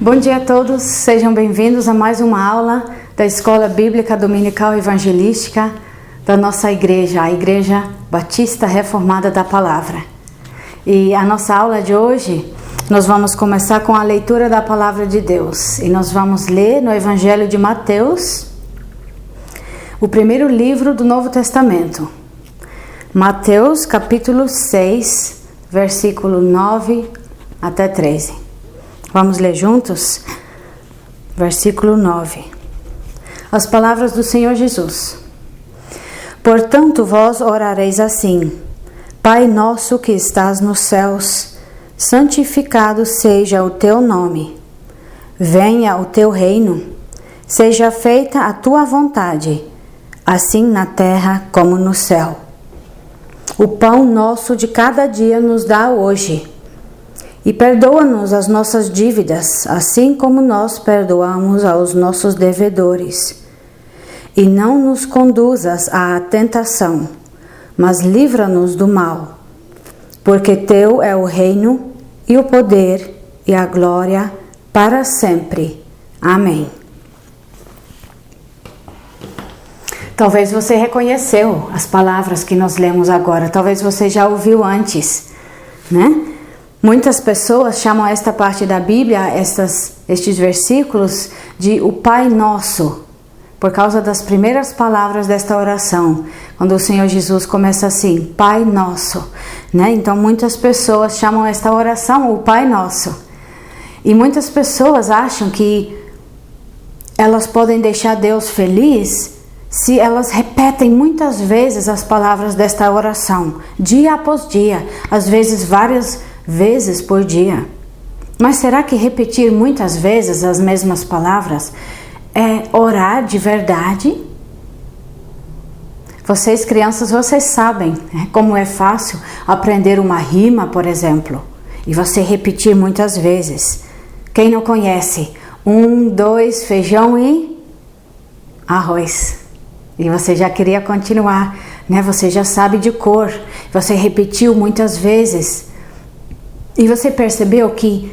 Bom dia a todos, sejam bem-vindos a mais uma aula da Escola Bíblica Dominical Evangelística da nossa igreja, a Igreja Batista Reformada da Palavra. E a nossa aula de hoje, nós vamos começar com a leitura da Palavra de Deus. E nós vamos ler no Evangelho de Mateus, o primeiro livro do Novo Testamento. Mateus capítulo 6, versículo 9 até 13. Vamos ler juntos? Versículo 9. As palavras do Senhor Jesus. Portanto, vós orareis assim: Pai nosso que estás nos céus, santificado seja o teu nome. Venha o teu reino. Seja feita a tua vontade, assim na terra como no céu. O pão nosso de cada dia nos dá hoje. E perdoa-nos as nossas dívidas, assim como nós perdoamos aos nossos devedores. E não nos conduzas à tentação, mas livra-nos do mal. Porque teu é o reino, e o poder, e a glória, para sempre. Amém. Talvez você reconheceu as palavras que nós lemos agora. Talvez você já ouviu antes, né? Muitas pessoas chamam esta parte da Bíblia, estes versículos, de o Pai Nosso, por causa das primeiras palavras desta oração, quando o Senhor Jesus começa assim, Pai Nosso, né? Então muitas pessoas chamam esta oração o Pai Nosso. E muitas pessoas acham que elas podem deixar Deus feliz se elas repetem muitas vezes as palavras desta oração, dia após dia, às vezes várias vezes por dia. Mas será que repetir muitas vezes as mesmas palavras é orar de verdade? Vocês crianças, vocês sabem, né, como é fácil aprender uma rima, por exemplo, e você repetir muitas vezes. Quem não conhece? 1, 2, feijão e arroz. E você já queria continuar, né? Você já sabe de cor. Você repetiu muitas vezes. E você percebeu que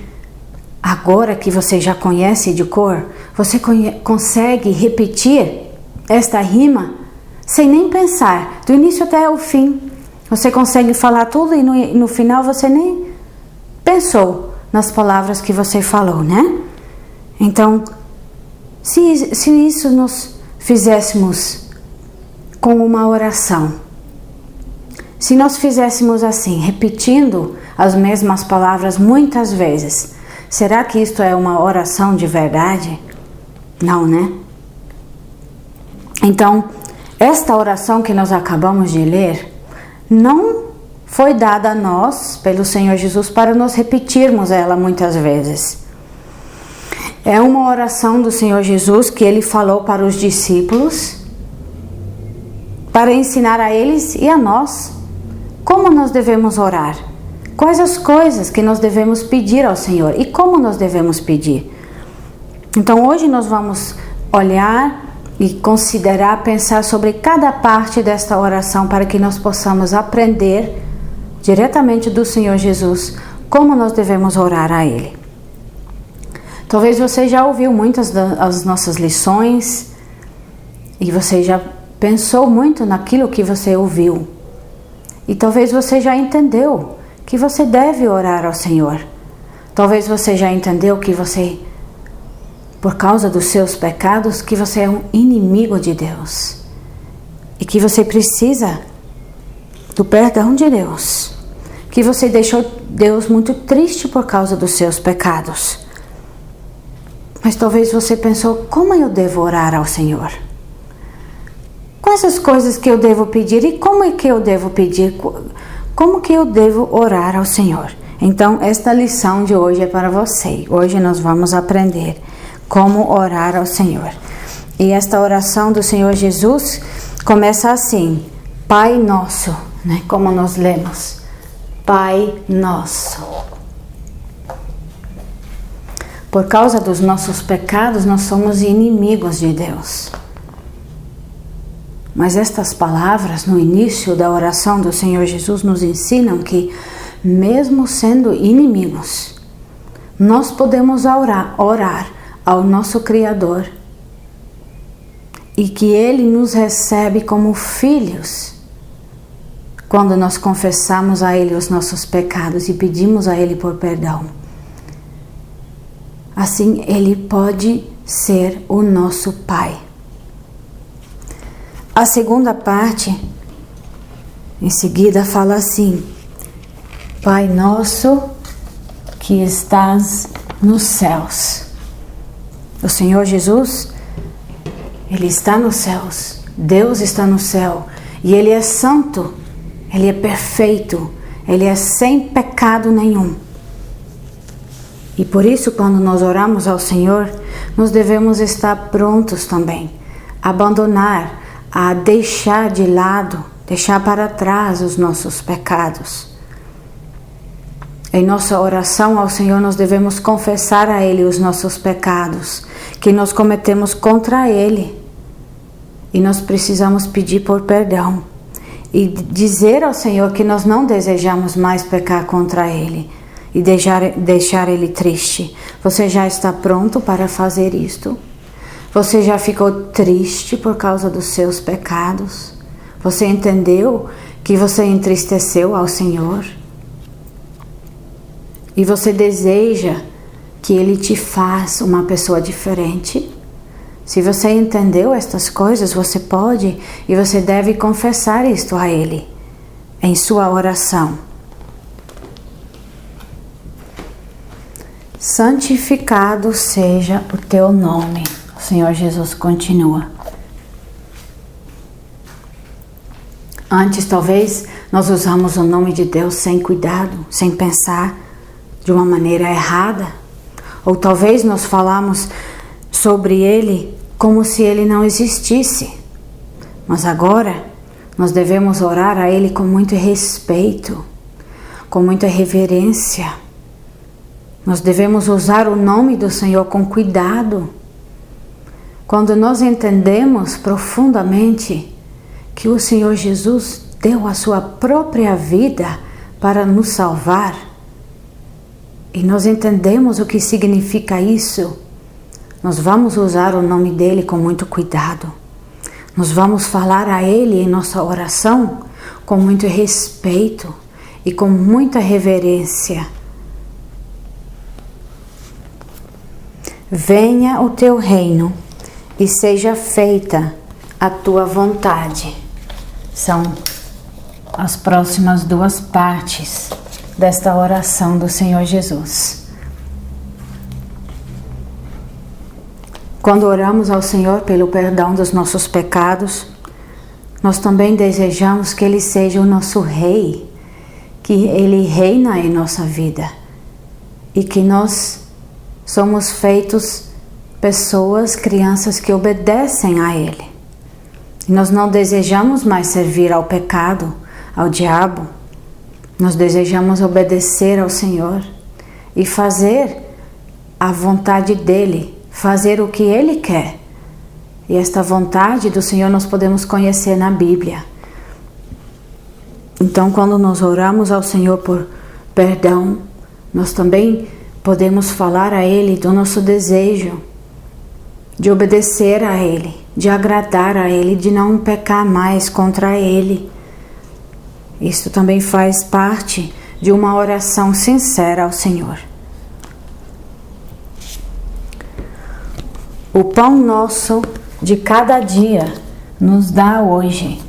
agora que você já conhece de cor, você consegue repetir esta rima sem nem pensar, do início até o fim. Você consegue falar tudo e no final você nem pensou nas palavras que você falou, né? Então, se isso nós fizéssemos com uma oração, se nós fizéssemos assim, repetindo as mesmas palavras muitas vezes, será que isto é uma oração de verdade? Não, né? Então, esta oração que nós acabamos de ler, não foi dada a nós, pelo Senhor Jesus, para nós repetirmos ela muitas vezes. É uma oração do Senhor Jesus que Ele falou para os discípulos, para ensinar a eles e a nós como nós devemos orar. Quais as coisas que nós devemos pedir ao Senhor e como nós devemos pedir. Então hoje nós vamos olhar e considerar, pensar sobre cada parte desta oração para que nós possamos aprender diretamente do Senhor Jesus como nós devemos orar a Ele. Talvez você já ouviu muitas das nossas lições e você já pensou muito naquilo que você ouviu. E talvez você já entendeu que você deve orar ao Senhor. Talvez você já entendeu que você, por causa dos seus pecados, que você é um inimigo de Deus. E que você precisa do perdão de Deus. Que você deixou Deus muito triste por causa dos seus pecados. Mas talvez você pensou, como eu devo orar ao Senhor? Quais as coisas que eu devo pedir e como é que eu devo pedir? Como que eu devo orar ao Senhor? Então, esta lição de hoje é para você. Hoje nós vamos aprender como orar ao Senhor. E esta oração do Senhor Jesus começa assim: Pai Nosso, né? Como nós lemos. Pai Nosso. Por causa dos nossos pecados, nós somos inimigos de Deus. Mas estas palavras no início da oração do Senhor Jesus nos ensinam que, mesmo sendo inimigos, nós podemos orar ao nosso Criador e que Ele nos recebe como filhos quando nós confessamos a Ele os nossos pecados e pedimos a Ele por perdão. Assim, Ele pode ser o nosso Pai. A segunda parte, em seguida, fala assim: Pai nosso que estás nos céus. O Senhor Jesus, Ele está nos céus. Deus está no céu. E Ele é santo. Ele é perfeito. Ele é sem pecado nenhum. E por isso, quando nós oramos ao Senhor, nós devemos estar prontos também. Abandonar, a deixar de lado, deixar para trás os nossos pecados. Em nossa oração ao Senhor, nós devemos confessar a Ele os nossos pecados que nós cometemos contra Ele. E nós precisamos pedir por perdão. E dizer ao Senhor que nós não desejamos mais pecar contra Ele. E deixar Ele triste. Você já está pronto para fazer isto? Você já ficou triste por causa dos seus pecados? Você entendeu que você entristeceu ao Senhor? E você deseja que Ele te faça uma pessoa diferente? Se você entendeu estas coisas, você pode e você deve confessar isto a Ele em sua oração. Santificado seja o teu nome. O Senhor Jesus continua. Antes, talvez, nós usamos o nome de Deus sem cuidado, sem pensar, de uma maneira errada. Ou talvez nós falamos sobre Ele como se Ele não existisse. Mas agora, nós devemos orar a Ele com muito respeito, com muita reverência. Nós devemos usar o nome do Senhor com cuidado. Quando nós entendemos profundamente que o Senhor Jesus deu a sua própria vida para nos salvar, e nós entendemos o que significa isso, nós vamos usar o nome dele com muito cuidado. Nós vamos falar a Ele em nossa oração com muito respeito e com muita reverência. Venha o teu reino e seja feita a tua vontade. São as próximas duas partes desta oração do Senhor Jesus. Quando oramos ao Senhor pelo perdão dos nossos pecados, nós também desejamos que Ele seja o nosso Rei, que Ele reina em nossa vida e que nós somos feitos pessoas, crianças que obedecem a Ele. E nós não desejamos mais servir ao pecado, ao diabo. Nós desejamos obedecer ao Senhor e fazer a vontade dEle, fazer o que Ele quer. E esta vontade do Senhor nós podemos conhecer na Bíblia. Então, quando nós oramos ao Senhor por perdão, nós também podemos falar a Ele do nosso desejo de obedecer a Ele, de agradar a Ele, de não pecar mais contra Ele. Isso também faz parte de uma oração sincera ao Senhor. O pão nosso de cada dia nos dá hoje.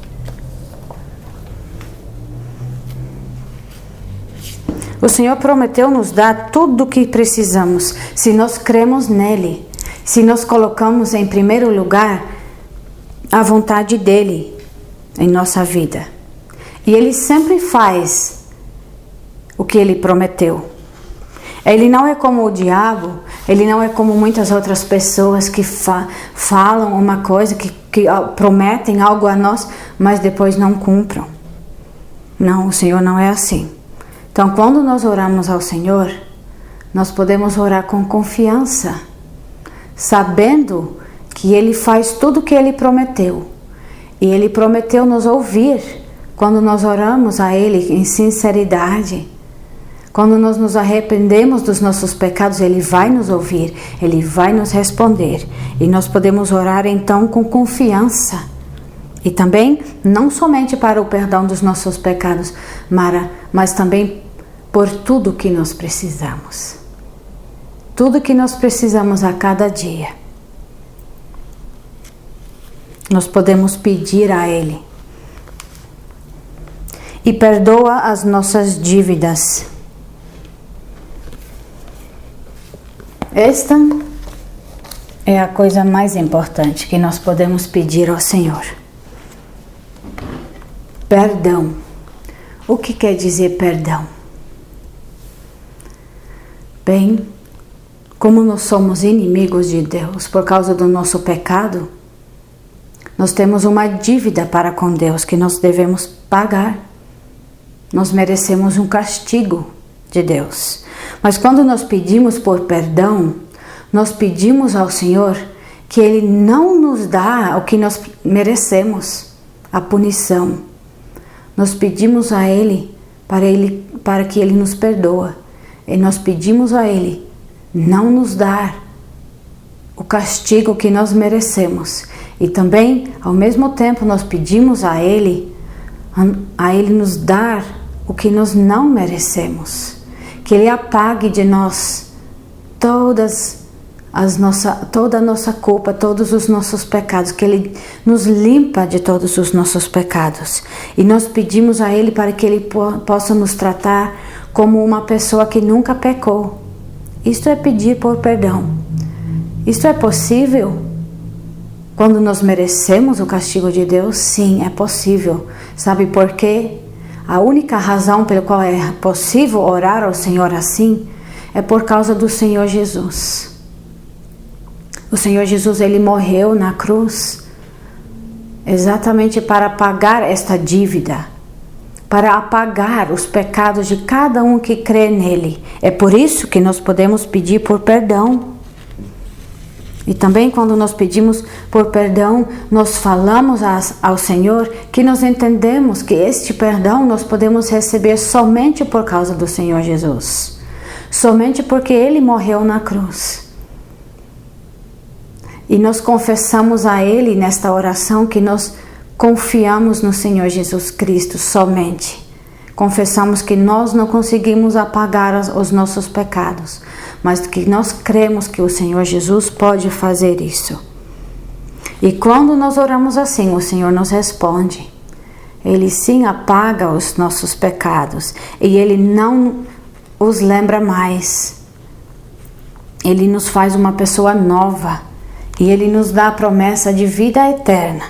O Senhor prometeu nos dar tudo o que precisamos, se nós cremos nele, se nós colocamos em primeiro lugar a vontade dele em nossa vida. E Ele sempre faz o que Ele prometeu. Ele não é como o diabo, Ele não é como muitas outras pessoas que falam uma coisa, que prometem algo a nós, mas depois não cumprem. Não, o Senhor não é assim. Então, quando nós oramos ao Senhor, nós podemos orar com confiança, sabendo que Ele faz tudo o que Ele prometeu. E Ele prometeu nos ouvir quando nós oramos a Ele em sinceridade, Quando nós nos arrependemos dos nossos pecados, Ele vai nos ouvir, Ele vai nos responder. E nós podemos orar então com confiança. E também, não somente para o perdão dos nossos pecados, mas também por tudo que nós precisamos. Tudo que nós precisamos a cada dia. Nós podemos pedir a Ele. E perdoa as nossas dívidas. Esta é a coisa mais importante que nós podemos pedir ao Senhor. Perdão. O que quer dizer perdão? Bem, como nós somos inimigos de Deus por causa do nosso pecado, nós temos uma dívida para com Deus que nós devemos pagar. Nós merecemos um castigo de Deus. Mas quando nós pedimos por perdão, nós pedimos ao Senhor que Ele não nos dá o que nós merecemos, a punição. Nós pedimos a Ele para que Ele nos perdoe. E nós pedimos a Ele não nos dar o castigo que nós merecemos. E também, ao mesmo tempo, nós pedimos a Ele nos dar o que nós não merecemos. Que Ele apague de nós toda a nossa culpa, todos os nossos pecados, que Ele nos limpa de todos os nossos pecados. E nós pedimos a Ele para que Ele possa nos tratar como uma pessoa que nunca pecou. Isto é pedir por perdão. Isto é possível? Quando nós merecemos o castigo de Deus? Sim, é possível. Sabe por quê? A única razão pela qual é possível orar ao Senhor assim é por causa do Senhor Jesus. O Senhor Jesus, Ele morreu na cruz exatamente para pagar esta dívida, para apagar os pecados de cada um que crê nele. É por isso que nós podemos pedir por perdão. E também quando nós pedimos por perdão, nós falamos ao Senhor que nós entendemos que este perdão nós podemos receber somente por causa do Senhor Jesus. Somente porque Ele morreu na cruz. E nós confessamos a Ele nesta oração que nós confiamos no Senhor Jesus Cristo somente. Confessamos que nós não conseguimos apagar os nossos pecados, mas que nós cremos que o Senhor Jesus pode fazer isso. E quando nós oramos assim, o Senhor nos responde. Ele sim apaga os nossos pecados e Ele não os lembra mais. Ele nos faz uma pessoa nova e Ele nos dá a promessa de vida eterna.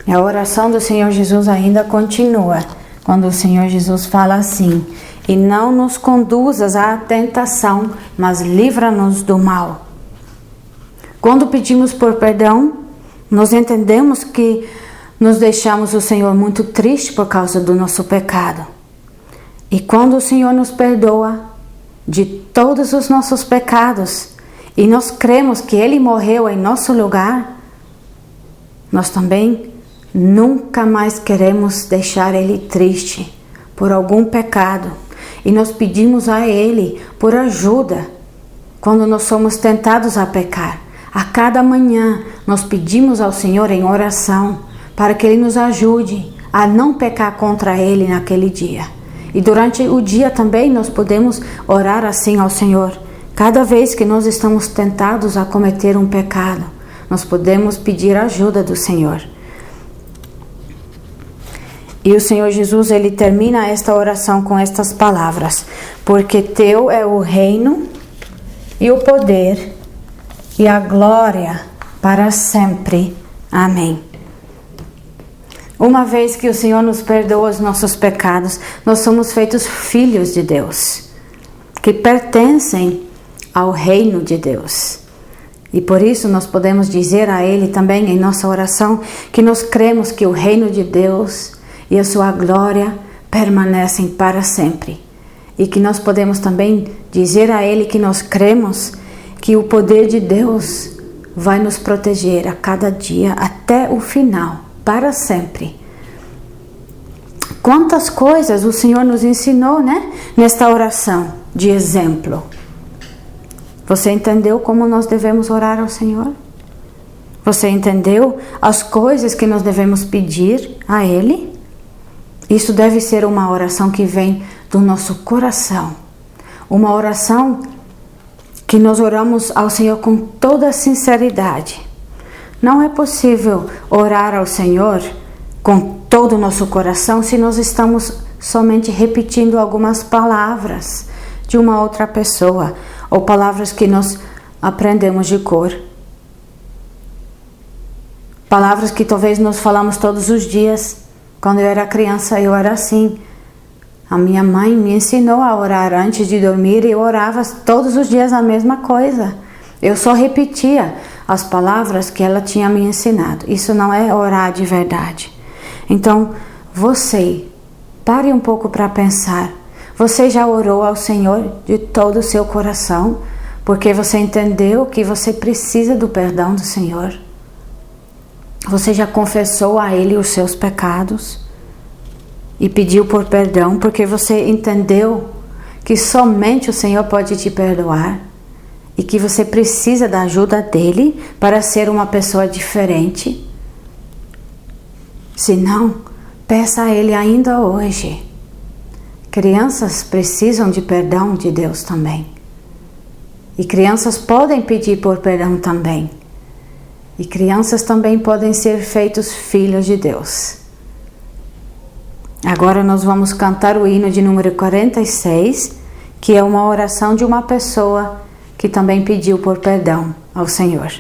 A oração do Senhor Jesus ainda continua, quando o Senhor Jesus fala assim: e não nos conduzas à tentação, mas livra-nos do mal. Quando pedimos por perdão, nós entendemos que nós deixamos o Senhor muito triste por causa do nosso pecado. E quando o Senhor nos perdoa de todos os nossos pecados, e nós cremos que Ele morreu em nosso lugar, nós também nunca mais queremos deixar Ele triste por algum pecado. E nós pedimos a Ele por ajuda quando nós somos tentados a pecar. A cada manhã nós pedimos ao Senhor em oração para que Ele nos ajude a não pecar contra Ele naquele dia. E durante o dia também nós podemos orar assim ao Senhor. Cada vez que nós estamos tentados a cometer um pecado, nós podemos pedir ajuda do Senhor. E o Senhor Jesus, Ele termina esta oração com estas palavras: porque teu é o reino e o poder e a glória para sempre. Amém. Uma vez que o Senhor nos perdoa os nossos pecados, nós somos feitos filhos de Deus, que pertencem ao reino de Deus. E por isso nós podemos dizer a Ele também em nossa oração que nós cremos que o reino de Deus e a sua glória permanecem para sempre. E que nós podemos também dizer a Ele que nós cremos que o poder de Deus vai nos proteger a cada dia até o final, para sempre. Quantas coisas o Senhor nos ensinou, né? Nesta oração de exemplo. Você entendeu como nós devemos orar ao Senhor? Você entendeu as coisas que nós devemos pedir a Ele? Isso deve ser uma oração que vem do nosso coração. Uma oração que nós oramos ao Senhor com toda a sinceridade. Não é possível orar ao Senhor com todo o nosso coração se nós estamos somente repetindo algumas palavras de uma outra pessoa ou palavras que nós aprendemos de cor. Palavras que talvez nós falamos todos os dias. Quando eu era criança, eu era assim. A minha mãe me ensinou a orar antes de dormir e eu orava todos os dias a mesma coisa. Eu só repetia as palavras que ela tinha me ensinado. Isso não é orar de verdade. Então, você, pare um pouco para pensar. Você já orou ao Senhor de todo o seu coração? Porque você entendeu que você precisa do perdão do Senhor? Você já confessou a Ele os seus pecados? E pediu por perdão porque você entendeu que somente o Senhor pode te perdoar? E que você precisa da ajuda dEle para ser uma pessoa diferente? Se não, peça a Ele ainda hoje. Crianças precisam de perdão de Deus também. E crianças podem pedir por perdão também. E crianças também podem ser feitos filhos de Deus. Agora nós vamos cantar o hino de número 46, que é uma oração de uma pessoa que também pediu por perdão ao Senhor.